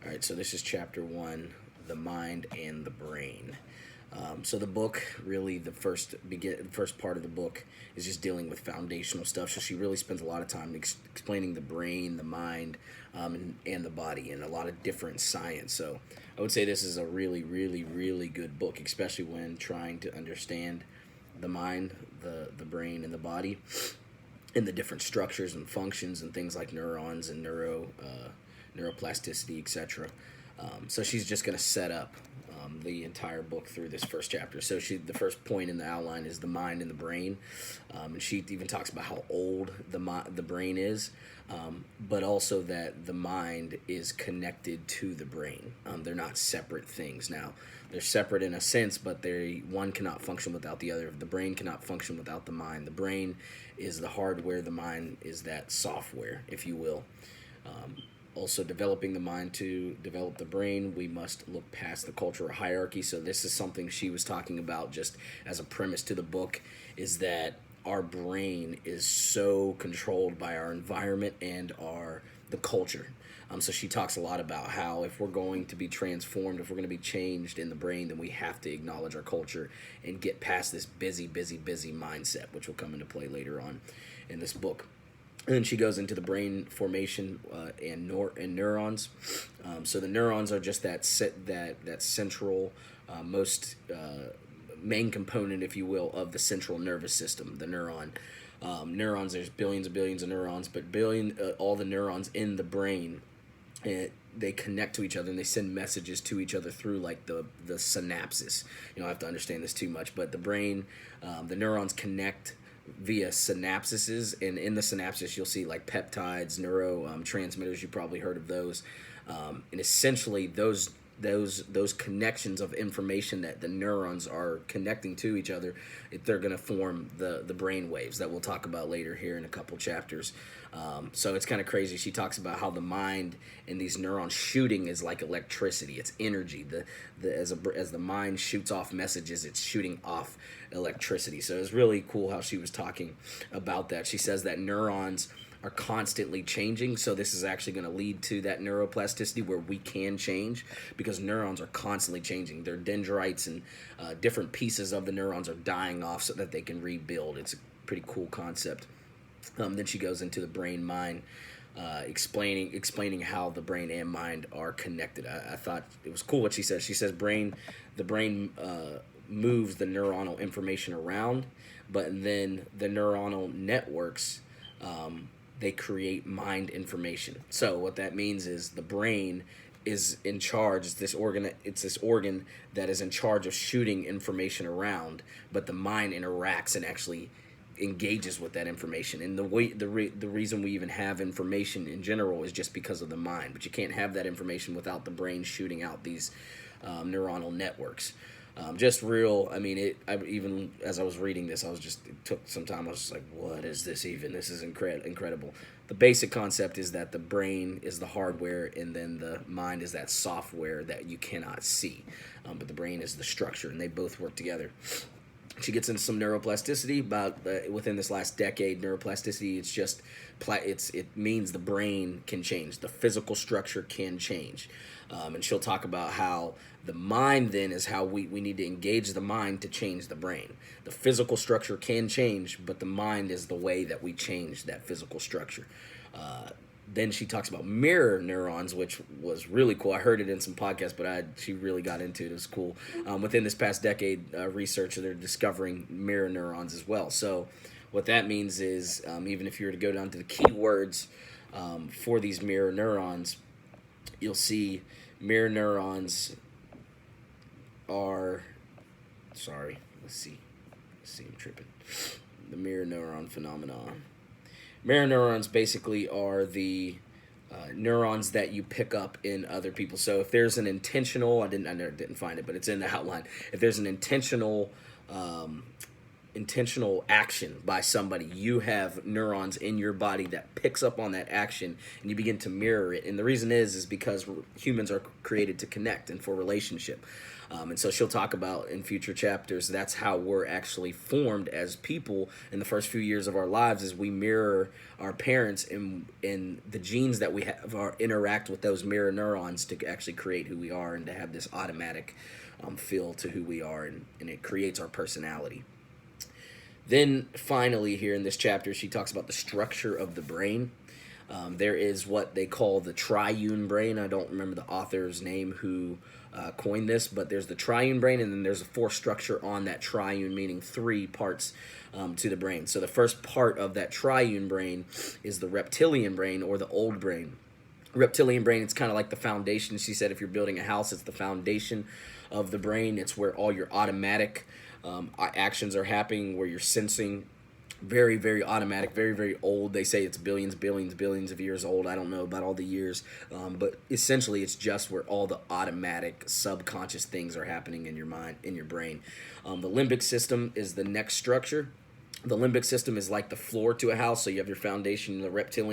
All right, so this is chapter one, the mind and the brain. So the book, really, the first part of the book is just dealing with foundational stuff. So she really spends a lot of time explaining the brain, the mind, and the body, and a lot of different science. So I would say this is a really, really, really good book, especially when trying to understand the mind, the brain, and the body, and the different structures and functions and things like neurons and neuroplasticity, etc. So she's just going to set up the entire book through this first chapter. So the first point in the outline is the mind and the brain, and she even talks about how old the brain is, but also that the mind is connected to the brain. They're not separate things. Now, they're separate in a sense, but one cannot function without the other. The brain cannot function without the mind. The brain is the hardware. The mind is that software, if you will. Also, developing the mind to develop the brain, we must look past the cultural hierarchy. So this is something she was talking about just as a premise to the book, is that our brain is so controlled by our environment and the culture. So she talks a lot about how if we're going to be transformed, if we're going to be changed in the brain, then we have to acknowledge our culture and get past this busy, busy, busy mindset, which will come into play later on in this book. And then she goes into the brain formation and neurons. So the neurons are just that central, most main component, if you will, of the central nervous system. The neuron. Neurons. There's billions and billions of neurons, but all the neurons in the brain. They connect to each other and they send messages to each other through like the synapses. You don't have to understand this too much, but the brain, the neurons connect via synapses, and in the synapses you'll see like peptides, neurotransmitters. You probably heard of those, and essentially those connections of information that the neurons are connecting to each other, they're going to form the brain waves that we'll talk about later here in a couple chapters. So it's kind of crazy. She talks about how the mind and these neurons shooting is like electricity. It's energy. As the mind shoots off messages, it's shooting off electricity. So it's really cool how she was talking about that. She says that neurons are constantly changing, so this is actually going to lead to that neuroplasticity where we can change, because neurons are constantly changing. Their dendrites and different pieces of the neurons are dying off so that they can rebuild. It's a pretty cool concept. Then she goes into the brain mind, explaining how the brain and mind are connected. I thought it was cool what she says. She says the brain moves the neuronal information around, but then the neuronal networks, they create mind information. So what that means is the brain is in charge. It's this organ that is in charge of shooting information around, but the mind interacts and actually engages with that information. And the reason we even have information in general is just because of the mind. But you can't have that information without the brain shooting out these neuronal networks. Just real. I mean, even as I was reading this, it took some time. I was just like, what is this even? This is incredible. The basic concept is that the brain is the hardware, and then the mind is that software that you cannot see. But the brain is the structure, and they both work together. She gets into some neuroplasticity about within this last decade. Neuroplasticity, it means the brain can change, the physical structure can change, and she'll talk about how the mind then is how we need to engage the mind to change the brain. The physical structure can change, but the mind is the way that we change that physical structure. Then she talks about mirror neurons, which was really cool. I heard it in some podcasts, but she really got into it. It was cool. Within this past decade, research, they're discovering mirror neurons as well. So what that means is, even if you were to go down to the keywords for these mirror neurons, you'll see mirror neurons are, let's see, I'm tripping. The mirror neuron phenomenon. Mirror neurons basically are the neurons that you pick up in other people. So if there's an intentional, I didn't find it, but it's in the outline. If there's an intentional intentional action by somebody, you have neurons in your body that picks up on that action, and you begin to mirror it. And the reason is because humans are created to connect and for relationship. And so she'll talk about in future chapters, that's how we're actually formed as people in the first few years of our lives, is we mirror our parents, and the genes that we have interact with those mirror neurons to actually create who we are and to have this automatic feel to who we are, and it creates our personality. Then finally here in this chapter, she talks about the structure of the brain. There is what they call the triune brain. I don't remember the author's name who coined this, but there's the triune brain, and then there's a force structure on that triune, meaning 3 parts to the brain. So the first part of that triune brain is the reptilian brain, or the old brain. Reptilian brain, it's kind of like the foundation. She said if you're building a house, it's the foundation of the brain. It's where all your automatic actions are happening, where you're sensing. Very, very automatic, very, very old. They say it's billions of years old. I don't know about all the years, but essentially it's just where all the automatic subconscious things are happening in your mind, in your brain. The limbic system is the next structure. The limbic system is like the floor to a house. So you have your foundation, the reptilian